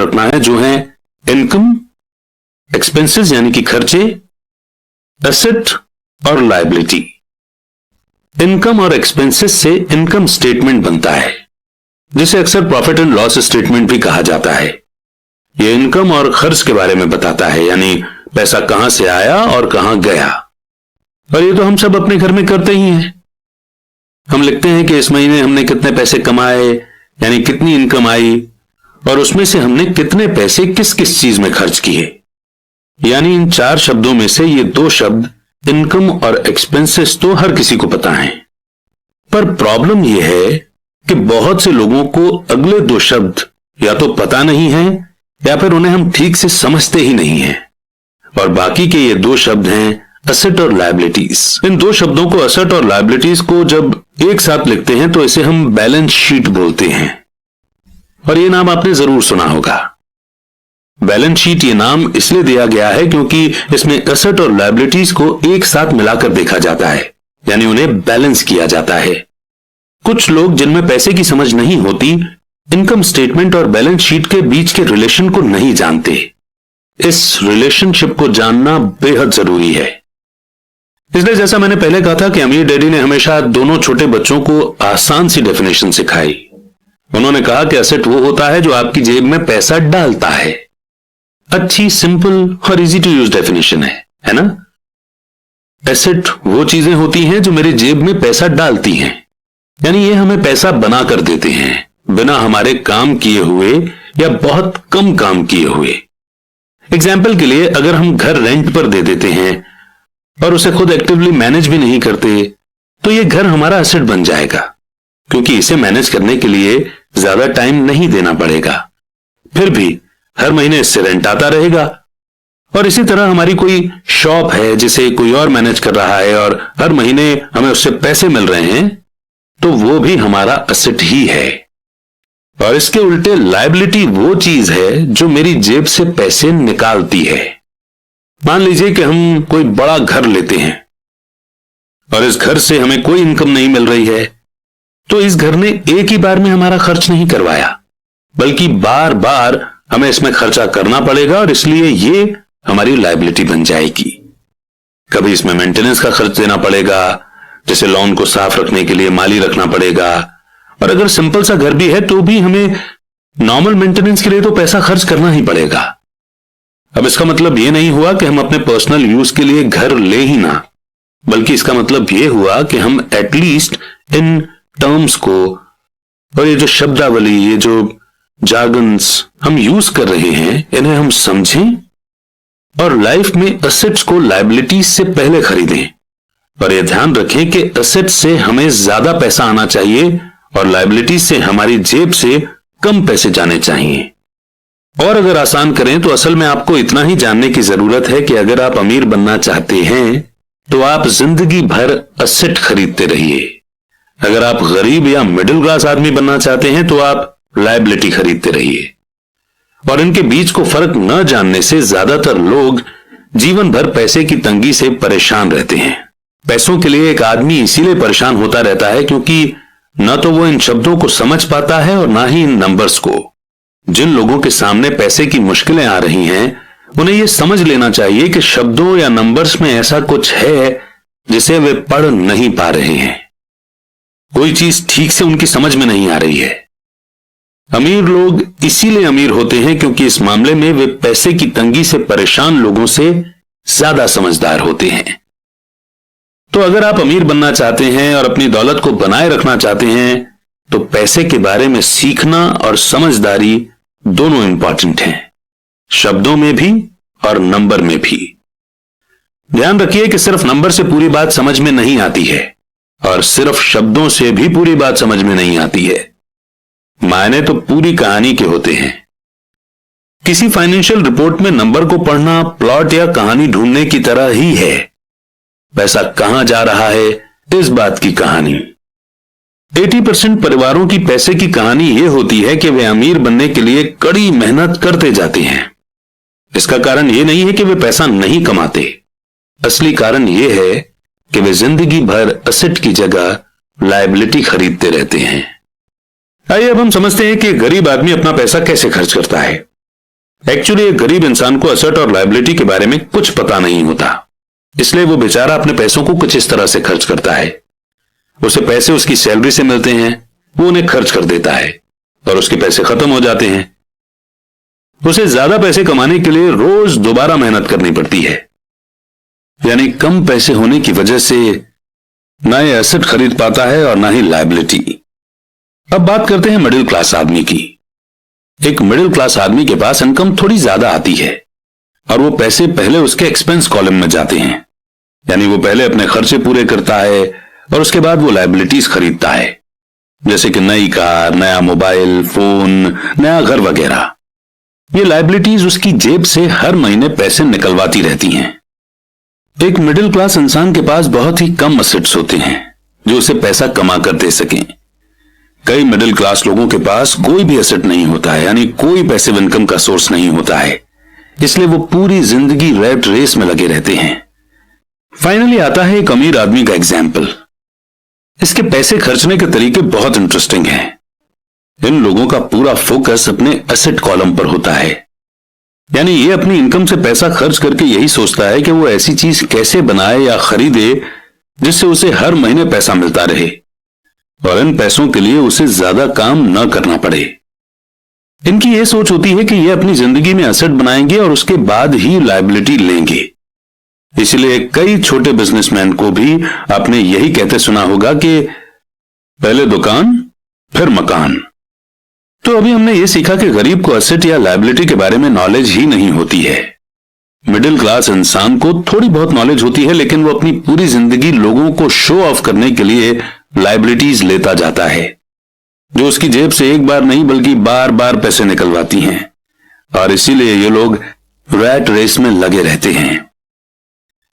रखना है, जो है इनकम, एक्सपेंसेस यानी कि खर्चे, एसेट और लायबिलिटी। इनकम और एक्सपेंसेस से इनकम स्टेटमेंट बनता है, जिसे अक्सर प्रॉफिट एंड लॉस स्टेटमेंट भी कहा जाता है। यह इनकम और खर्च के बारे में बताता है, यानी पैसा कहां से आया और कहां गया। और ये तो हम सब अपने घर में करते ही हैं। हम लिखते हैं कि इस महीने हमने कितने पैसे कमाए, यानी कितनी इनकम आई, और उसमें से हमने कितने पैसे किस किस चीज में खर्च किए। यानी इन 4 शब्दों में से ये 2 शब्द इनकम और एक्सपेंसेस तो हर किसी को पता है। पर प्रॉब्लम यह है कि बहुत से लोगों को अगले 2 शब्द या तो पता नहीं है या फिर उन्हें हम ठीक से समझते ही नहीं हैं। और बाकी के ये 2 शब्द हैं एसेट और लायबिलिटीज। इन 2 शब्दों को, एसेट और लायबिलिटीज को, जब एक साथ लिखते हैं तो इसे हम बैलेंस शीट बोलते हैं। और यह नाम आपने जरूर सुना होगा। बैलेंस शीट ये नाम इसलिए दिया गया है क्योंकि इसमें एसेट और लायबिलिटीज को एक साथ मिलाकर देखा जाता है, यानी उन्हें बैलेंस किया जाता है। कुछ लोग जिनमें पैसे की समझ नहीं होती, इनकम स्टेटमेंट और बैलेंस शीट के बीच के रिलेशन को नहीं जानते। इस रिलेशनशिप को जानना बेहद जरूरी है। इसलिए जैसा मैंने पहले कहा था कि अमीर डैडी ने हमेशा दोनों छोटे बच्चों को आसान सी डेफिनेशन सिखाई। उन्होंने कहा कि एसेट वो होता है जो आपकी जेब में पैसा डालता है। अच्छी, सिंपल और इजी टू यूज डेफिनेशन है ना। एसेट वो चीजें होती हैं जो मेरे जेब में पैसा डालती हैं, यानी ये हमें पैसा बना कर देते हैं बिना हमारे काम किए हुए या बहुत कम काम किए हुए। एग्जाम्पल के लिए, अगर हम घर रेंट पर दे देते हैं और उसे खुद एक्टिवली मैनेज भी नहीं करते, तो ये घर हमारा एसेट बन जाएगा, क्योंकि इसे मैनेज करने के लिए ज्यादा टाइम नहीं देना पड़ेगा। फिर भी हर महीने इससे रेंट आता रहेगा। और इसी तरह हमारी कोई शॉप है जिसे कोई और मैनेज कर रहा है और हर महीने हमें उससे पैसे मिल रहे हैं, तो वो भी हमारा एसेट ही है। और इसके उल्टे लायबिलिटी वो चीज है जो मेरी जेब से पैसे निकालती है। मान लीजिए कि हम कोई बड़ा घर लेते हैं और इस घर से हमें कोई इनकम नहीं मिल रही है, तो इस घर ने एक ही बार में हमारा खर्च नहीं करवाया, बल्कि बार बार हमें इसमें खर्चा करना पड़ेगा, और इसलिए ये हमारी लायबिलिटी बन जाएगी। कभी इसमें मेंटेनेंस का खर्च देना पड़ेगा, जैसे लॉन को साफ रखने के लिए माली रखना पड़ेगा। और अगर सिंपल सा घर भी है तो भी हमें नॉर्मल मेंटेनेंस के लिए तो पैसा खर्च करना ही पड़ेगा। अब इसका मतलब यह नहीं हुआ कि हम अपने पर्सनल यूज के लिए घर ले ही ना, बल्कि इसका मतलब यह हुआ कि हम एटलीस्ट इन टर्म्स को, और ये जो शब्दावली, ये जो जार्गन्स हम यूज कर रहे हैं, इन्हें हम समझें और लाइफ में एसेट्स को लायबिलिटीज से पहले खरीदें। और यह ध्यान रखें कि एसेट से हमें ज्यादा पैसा आना चाहिए और लायबिलिटीज से हमारी जेब से कम पैसे जाने चाहिए। और अगर आसान करें तो असल में आपको इतना ही जानने की जरूरत है कि अगर आप अमीर बनना चाहते हैं तो आप जिंदगी भर एसेट खरीदते रहिए। अगर आप गरीब या मिडिल क्लास आदमी बनना चाहते हैं तो आप लायबिलिटी खरीदते रहिए। और इनके बीच को फर्क न जानने से ज्यादातर लोग जीवन भर पैसे की तंगी से परेशान रहते हैं। पैसों के लिए एक आदमी इसीलिए परेशान होता रहता है क्योंकि न तो वो इन शब्दों को समझ पाता है और ना ही इन नंबर्स को। जिन लोगों के सामने पैसे की मुश्किलें आ रही हैं, उन्हें यह समझ लेना चाहिए कि शब्दों या नंबर्स में ऐसा कुछ है जिसे वे पढ़ नहीं पा रहे हैं। कोई चीज ठीक से उनकी समझ में नहीं आ रही है। अमीर लोग इसीलिए अमीर होते हैं क्योंकि इस मामले में वे पैसे की तंगी से परेशान लोगों से ज्यादा समझदार होते हैं। तो अगर आप अमीर बनना चाहते हैं और अपनी दौलत को बनाए रखना चाहते हैं तो पैसे के बारे में सीखना और समझदारी दोनों इंपॉर्टेंट हैं, शब्दों में भी और नंबर में भी। ध्यान रखिए कि सिर्फ नंबर से पूरी बात समझ में नहीं आती है और सिर्फ शब्दों से भी पूरी बात समझ में नहीं आती है। मायने तो पूरी कहानी के होते हैं। किसी फाइनेंशियल रिपोर्ट में नंबर को पढ़ना प्लॉट या कहानी ढूंढने की तरह ही है। पैसा कहां जा रहा है, इस बात की कहानी। 80% परिवारों की पैसे की कहानी यह होती है कि वे अमीर बनने के लिए कड़ी मेहनत करते जाते हैं। इसका कारण यह नहीं है कि वे पैसा नहीं कमाते, असली कारण यह है कि वे जिंदगी भर एसेट की जगह लायबिलिटी खरीदते रहते हैं। आइए अब हम समझते हैं कि गरीब आदमी अपना पैसा कैसे खर्च करता है। एक्चुअली एक गरीब इंसान को एसेट और लायबिलिटी के बारे में कुछ पता नहीं होता, इसलिए वो बेचारा अपने पैसों को कुछ इस तरह से खर्च करता है। उसे पैसे उसकी सैलरी से मिलते हैं, वो उन्हें खर्च कर देता है और उसके पैसे खत्म हो जाते हैं। उसे ज्यादा पैसे कमाने के लिए रोज दोबारा मेहनत करनी पड़ती है, यानी कम पैसे होने की वजह से ना ये एसेट खरीद पाता है और ना ही लायबिलिटी। अब बात करते हैं मिडिल क्लास आदमी की। एक मिडिल क्लास आदमी के पास इनकम थोड़ी ज्यादा आती है और वो पैसे पहले उसके एक्सपेंस कॉलम में जाते हैं, यानी वो पहले अपने खर्चे पूरे करता है और उसके बाद वो लायबिलिटीज खरीदता है, जैसे कि नई कार, नया मोबाइल फोन, नया घर वगैरह। ये लायबिलिटीज उसकी जेब से हर महीने पैसे निकलवाती रहती हैं। एक मिडिल क्लास इंसान के पास बहुत ही कम एसेट्स होते हैं जो उसे पैसा कमा कर दे सकें। कई मिडिल क्लास लोगों के पास कोई भी एसेट नहीं होता है, यानी कोई पैसिव इनकम का सोर्स नहीं होता है, इसलिए वो पूरी जिंदगी रैट रेस में लगे रहते हैं। फाइनली आता है एक अमीर आदमी का एग्जाम्पल। इसके पैसे खर्चने के तरीके बहुत इंटरेस्टिंग हैं। इन लोगों का पूरा फोकस अपने एसेट कॉलम पर होता है, यानी ये अपनी इनकम से पैसा खर्च करके यही सोचता है कि वो ऐसी चीज कैसे बनाए या खरीदे जिससे उसे हर महीने पैसा मिलता रहे और इन पैसों के लिए उसे ज्यादा काम न करना पड़े। इनकी यह सोच होती है कि ये अपनी जिंदगी में एसेट बनाएंगे और उसके बाद ही लायबिलिटी लेंगे। इसलिए कई छोटे बिजनेसमैन को भी आपने यही कहते सुना होगा कि पहले दुकान फिर मकान। तो अभी हमने ये सीखा कि गरीब को एसेट या लायबिलिटी के बारे में नॉलेज ही नहीं होती है। मिडिल क्लास इंसान को थोड़ी बहुत नॉलेज होती है, लेकिन वो अपनी पूरी जिंदगी लोगों को शो ऑफ करने के लिए लायबिलिटीज लेता जाता है, जो उसकी जेब से एक बार नहीं बल्कि बार बार पैसे निकलवाती हैं और इसीलिए ये लोग रैट रेस में लगे रहते हैं।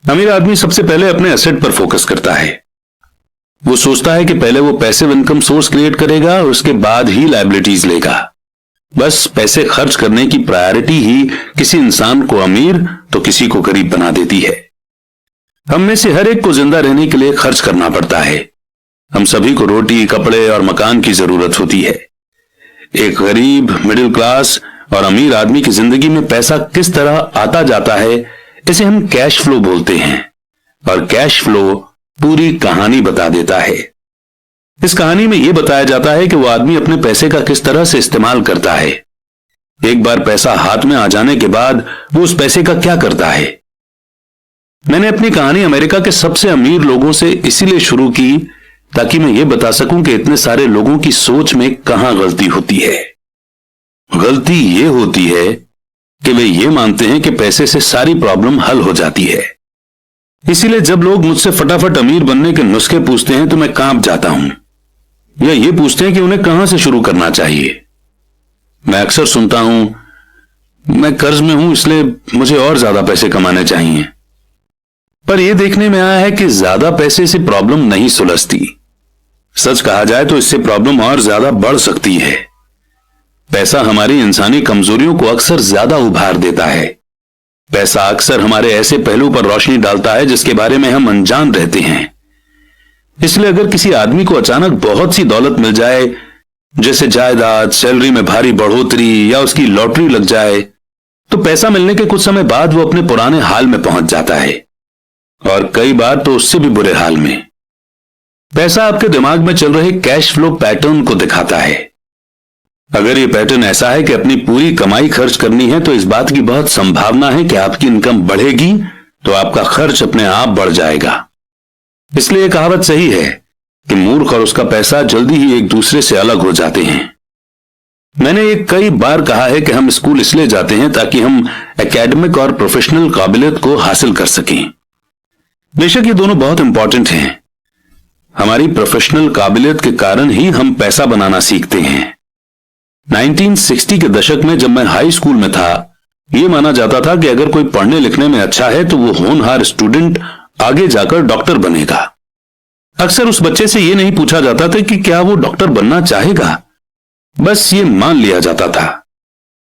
अमीर आदमी सबसे पहले अपने एसेट पर फोकस करता है। वो सोचता है कि पहले वो पैसिव इनकम सोर्स क्रिएट करेगा और उसके बाद ही लायबिलिटीज लेगा। बस पैसे खर्च करने की प्रायोरिटी ही किसी इंसान को अमीर तो किसी को गरीब बना देती है। हम में से हर एक को जिंदा रहने के लिए खर्च करना पड़ता है। हम सभी को रोटी, कपड़े और मकान की जरूरत होती है। एक गरीब, मिडिल क्लास और अमीर आदमी की जिंदगी में पैसा किस तरह आता जाता है, इसे हम कैश फ्लो बोलते हैं और कैश फ्लो पूरी कहानी बता देता है। इस कहानी में यह बताया जाता है कि वो आदमी अपने पैसे का किस तरह से इस्तेमाल करता है। एक बार पैसा हाथ में आ जाने के बाद वो उस पैसे का क्या करता है। मैंने अपनी कहानी अमेरिका के सबसे अमीर लोगों से इसीलिए शुरू की ताकि मैं ये बता सकूं कि इतने सारे लोगों की सोच में कहां गलती होती है। गलती ये होती है कि वे ये मानते हैं कि पैसे से सारी प्रॉब्लम हल हो जाती है। इसीलिए जब लोग मुझसे फटाफट अमीर बनने के नुस्खे पूछते हैं तो मैं कांप जाता हूं, या ये पूछते हैं कि उन्हें कहां से शुरू करना चाहिए। मैं अक्सर सुनता हूं, मैं कर्ज में हूं इसलिए मुझे और ज्यादा पैसे कमाने चाहिए। पर यह देखने में आया है कि ज्यादा पैसे से प्रॉब्लम नहीं सुलझती। सच कहा जाए तो इससे प्रॉब्लम और ज्यादा बढ़ सकती है। पैसा हमारी इंसानी कमजोरियों को अक्सर ज्यादा उभार देता है। पैसा अक्सर हमारे ऐसे पहलू पर रोशनी डालता है जिसके बारे में हम अनजान रहते हैं। इसलिए अगर किसी आदमी को अचानक बहुत सी दौलत मिल जाए, जैसे जायदाद, सैलरी में भारी बढ़ोतरी या उसकी लॉटरी लग जाए, तो पैसा मिलने के कुछ समय बाद वो अपने पुराने हाल में पहुंच जाता है और कई बार तो उससे भी बुरे हाल में। पैसा आपके दिमाग में चल रहे कैश फ्लो पैटर्न को दिखाता है। अगर ये पैटर्न ऐसा है कि अपनी पूरी कमाई खर्च करनी है तो इस बात की बहुत संभावना है कि आपकी इनकम बढ़ेगी तो आपका खर्च अपने आप बढ़ जाएगा। इसलिए कहावत सही है कि मूर्ख और उसका पैसा जल्दी ही एक दूसरे से अलग हो जाते हैं। मैंने ये कई बार कहा है कि हम स्कूल इसलिए जाते हैं ताकि हम एकेडमिक और प्रोफेशनल काबिलियत को हासिल कर सकें। बेशक ये दोनों बहुत इंपॉर्टेंट हैं। हमारी प्रोफेशनल काबिलियत के कारण ही हम पैसा बनाना सीखते हैं। 1960 के दशक में जब मैं हाई स्कूल में था, यह माना जाता था कि अगर कोई पढ़ने लिखने में अच्छा है तो वो होनहार स्टूडेंट आगे जाकर डॉक्टर बनेगा। अक्सर उस बच्चे से यह नहीं पूछा जाता था कि क्या वो डॉक्टर बनना चाहेगा, बस ये मान लिया जाता था।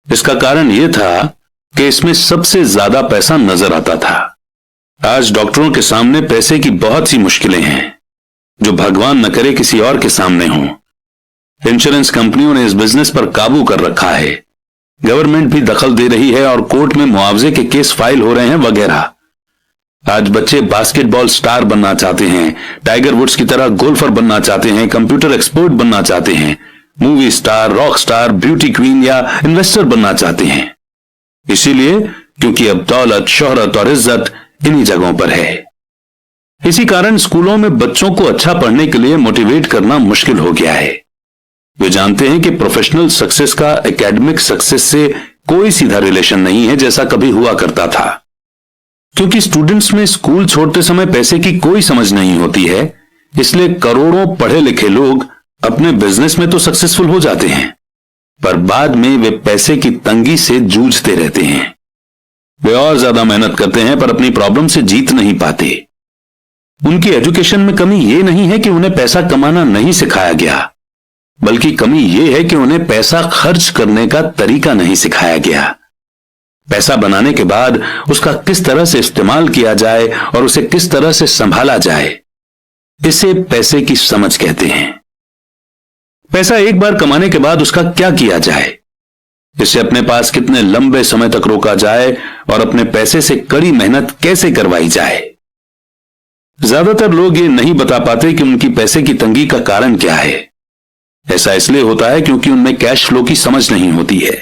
इसका कारण यह था कि इसमें सबसे ज्यादा पैसा नजर आता था। आज डॉक्टरों के सामने पैसे की बहुत सी मुश्किलें हैं जो भगवान न करे किसी और के सामने हों। इंश्योरेंस कंपनियों ने इस बिजनेस पर काबू कर रखा है गवर्नमेंट भी दखल दे रही है और कोर्ट में मुआवजे के केस फाइल हो रहे हैं वगैरह। आज बच्चे बास्केटबॉल स्टार बनना चाहते हैं, टाइगर वुड्स की तरह गोल्फर बनना चाहते हैं, कंप्यूटर एक्सपर्ट बनना चाहते हैं, movie star, rock star, beauty queen या इन्वेस्टर बनना चाहते हैं। इसीलिए क्योंकि अब दौलत, शोहरत और इज्जत इन्हीं जगहों पर है। इसी कारण स्कूलों में बच्चों को अच्छा पढ़ने के लिए मोटिवेट करना मुश्किल हो गया है। वे जानते हैं कि प्रोफेशनल सक्सेस का एकेडमिक सक्सेस से कोई सीधा रिलेशन नहीं है जैसा कभी हुआ करता था। क्योंकि स्टूडेंट्स में स्कूल छोड़ते समय पैसे की कोई समझ नहीं होती है, इसलिए करोड़ों पढ़े लिखे लोग अपने बिजनेस में तो सक्सेसफुल हो जाते हैं, पर बाद में वे पैसे की तंगी से जूझते रहते हैं। वे और ज्यादा मेहनत करते हैं पर अपनी प्रॉब्लम से जीत नहीं पाते। उनकी एजुकेशन में कमी यह नहीं है कि उन्हें पैसा कमाना नहीं सिखाया गया, बल्कि कमी यह है कि उन्हें पैसा खर्च करने का तरीका नहीं सिखाया गया। पैसा बनाने के बाद उसका किस तरह से इस्तेमाल किया जाए और उसे किस तरह से संभाला जाए, इसे पैसे की समझ कहते हैं। पैसा एक बार कमाने के बाद उसका क्या किया जाए, इसे अपने पास कितने लंबे समय तक रोका जाए और अपने पैसे से कड़ी मेहनत कैसे करवाई जाए। ज्यादातर लोग ये नहीं बता पाते कि उनकी पैसे की तंगी का कारण क्या है। ऐसा इसलिए होता है क्योंकि उनमें कैश फ्लो की समझ नहीं होती है।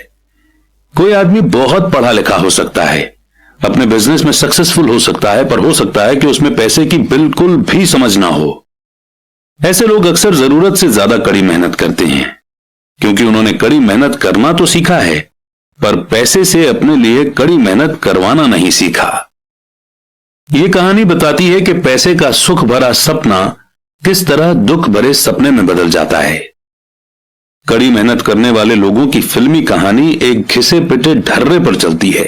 कोई आदमी बहुत पढ़ा लिखा हो सकता है, अपने बिजनेस में सक्सेसफुल हो सकता है, पर हो सकता है कि उसमें पैसे की बिल्कुल भी समझ ना हो। ऐसे लोग अक्सर जरूरत से ज्यादा कड़ी मेहनत करते हैं, क्योंकि उन्होंने कड़ी मेहनत करना तो सीखा है, पर पैसे से अपने लिए कड़ी मेहनत करवाना नहीं सीखा। यह कहानी बताती है कि पैसे का सुख भरा सपना किस तरह दुख भरे सपने में बदल जाता है। कड़ी मेहनत करने वाले लोगों की फिल्मी कहानी एक घिसे पिटे ढर्रे पर चलती है।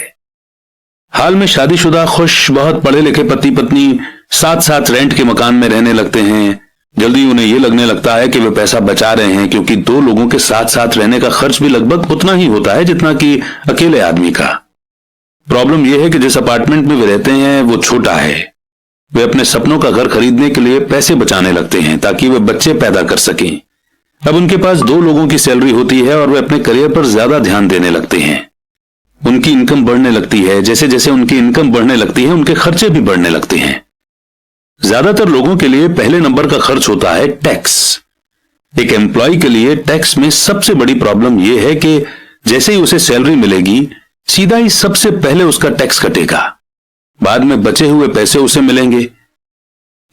हाल में शादीशुदा खुश बहुत पढ़े लिखे पति पत्नी साथ साथ रेंट के मकान में रहने लगते हैं। जल्दी उन्हें यह लगने लगता है कि वे पैसा बचा रहे हैं, क्योंकि दो लोगों के साथ साथ रहने का खर्च भी लगभग उतना ही होता है जितना कि अकेले आदमी का। प्रॉब्लम यह है कि जिस अपार्टमेंट में वे रहते हैं वो छोटा है। वे अपने सपनों का घर खरीदने के लिए पैसे बचाने लगते हैं ताकि वे बच्चे पैदा कर सकें। अब उनके पास दो लोगों की सैलरी होती है और वे अपने करियर पर ज्यादा ध्यान देने लगते हैं। उनकी इनकम बढ़ने लगती है। जैसे जैसे उनकी इनकम बढ़ने लगती है, उनके खर्चे भी बढ़ने लगते हैं। ज्यादातर लोगों के लिए पहले नंबर का खर्च होता है टैक्स। एक एम्प्लॉय के लिए टैक्स में सबसे बड़ी प्रॉब्लम यह है कि जैसे ही उसे सैलरी मिलेगी, सीधा ही सबसे पहले उसका टैक्स कटेगा। बाद में बचे हुए पैसे उसे मिलेंगे,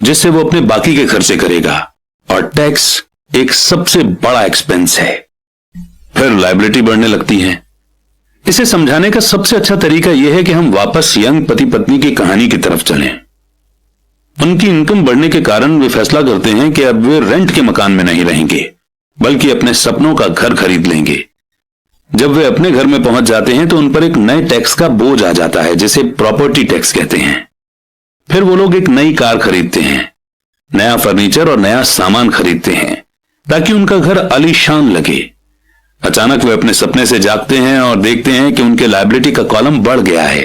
जिससे वो अपने बाकी के खर्चे करेगा। और टैक्स एक सबसे बड़ा एक्सपेंस है। फिर लायबिलिटी बढ़ने लगती है। इसे समझाने का सबसे अच्छा तरीका यह है कि हम वापस यंग पति पत्नी की कहानी की तरफ चलें। उनकी इनकम बढ़ने के कारण वे फैसला करते हैं कि अब वे रेंट के मकान में नहीं रहेंगे, बल्कि अपने सपनों का घर खरीद लेंगे। जब वे अपने घर में पहुंच जाते हैं तो उन पर एक नए टैक्स का बोझ आ जाता है, जिसे प्रॉपर्टी टैक्स कहते हैं। फिर वो लोग एक नई कार खरीदते हैं, नया फर्नीचर और नया सामान खरीदते हैं ताकि उनका घर आलीशान लगे। अचानक वे अपने सपने से जागते हैं और देखते हैं कि उनके लायबिलिटी का कॉलम बढ़ गया है।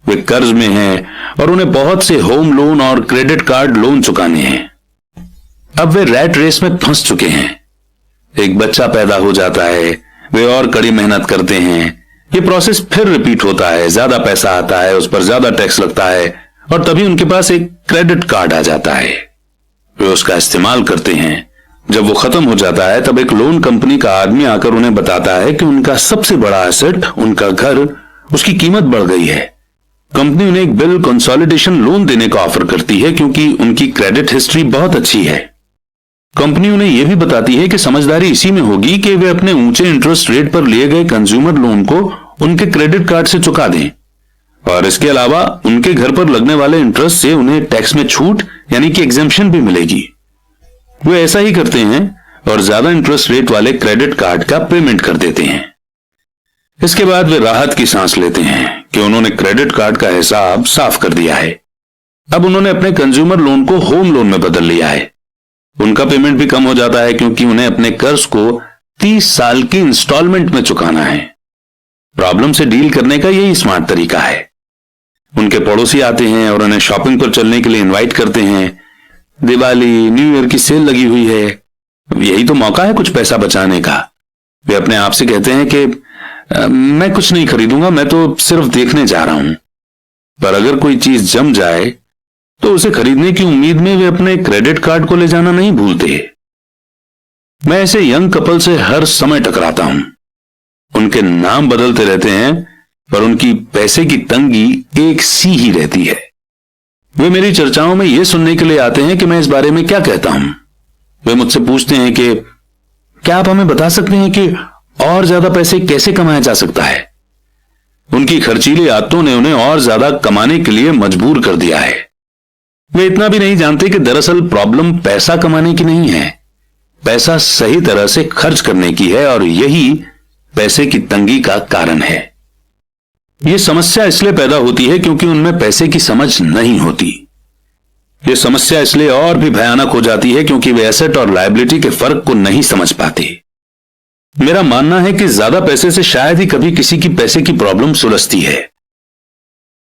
वे कर्ज में हैं और उन्हें बहुत से होम लोन और क्रेडिट कार्ड लोन चुकाने हैं। अब वे रैट रेस में फंस चुके हैं। एक बच्चा पैदा हो जाता है, वे और कड़ी मेहनत करते हैं। ये प्रोसेस फिर रिपीट होता है। ज्यादा पैसा आता है, उस पर ज्यादा टैक्स लगता है और तभी उनके पास एक क्रेडिट कार्ड आ जाता है। वे उसका इस्तेमाल करते हैं। जब वो खत्म हो जाता है तब एक लोन कंपनी का आदमी आकर उन्हें बताता है कि उनका सबसे बड़ा एसेट, उनका घर, उसकी कीमत बढ़ गई है। कंपनी उन्हें एक बिल कंसोलिडेशन लोन देने का ऑफर करती है क्योंकि उनकी क्रेडिट हिस्ट्री बहुत अच्छी है। कंपनी उन्हें यह भी बताती है कि समझदारी इसी में होगी कि वे अपने ऊंचे इंटरेस्ट रेट पर लिए गए कंज्यूमर लोन को उनके क्रेडिट कार्ड से चुका दें, और इसके अलावा उनके घर पर लगने वाले इंटरेस्ट से उन्हें टैक्स में छूट यानी कि एग्जेम्पशन भी मिलेगी। वे ऐसा ही करते हैं और ज्यादा इंटरेस्ट रेट वाले क्रेडिट कार्ड का पेमेंट कर देते हैं। इसके बाद वे राहत की सांस लेते हैं कि उन्होंने क्रेडिट कार्ड का हिसाब साफ कर दिया है। अब उन्होंने अपने कंज्यूमर लोन को होम लोन में बदल लिया है। उनका पेमेंट भी कम हो जाता है क्योंकि उन्हें अपने कर्ज को 30 साल की इंस्टॉलमेंट में चुकाना है। प्रॉब्लम से डील करने का यही स्मार्ट तरीका है। उनके पड़ोसी आते हैं और उन्हें शॉपिंग पर चलने के लिए इनवाइट करते हैं। दिवाली, न्यू ईयर की सेल लगी हुई है, यही तो मौका है कुछ पैसा बचाने का। वे अपने आप से कहते हैं कि मैं कुछ नहीं खरीदूंगा, मैं तो सिर्फ देखने जा रहा हूं। पर अगर कोई चीज जम जाए तो उसे खरीदने की उम्मीद में वे अपने क्रेडिट कार्ड को ले जाना नहीं भूलते। मैं ऐसे यंग कपल से हर समय टकराता हूं। उनके नाम बदलते रहते हैं पर उनकी पैसे की तंगी एक सी ही रहती है। वे मेरी चर्चाओं में यह सुनने के लिए आते हैं कि मैं इस बारे में क्या कहता हूं। वे मुझसे पूछते हैं कि क्या आप हमें बता सकते हैं कि और ज्यादा पैसे कैसे कमाया जा सकता है। उनकी खर्चीली आदतों ने उन्हें और ज्यादा कमाने के लिए मजबूर कर दिया है। वे इतना भी नहीं जानते कि दरअसल प्रॉब्लम पैसा कमाने की नहीं है, पैसा सही तरह से खर्च करने की है, और यही पैसे की तंगी का कारण है। यह समस्या इसलिए पैदा होती है क्योंकि उनमें पैसे की समझ नहीं होती। यह समस्या इसलिए और भी भयानक हो जाती है क्योंकि वे एसेट और लायबिलिटी के फर्क को नहीं समझ पाते। मेरा मानना है कि ज्यादा पैसे से शायद ही कभी किसी की पैसे की प्रॉब्लम सुलझती है।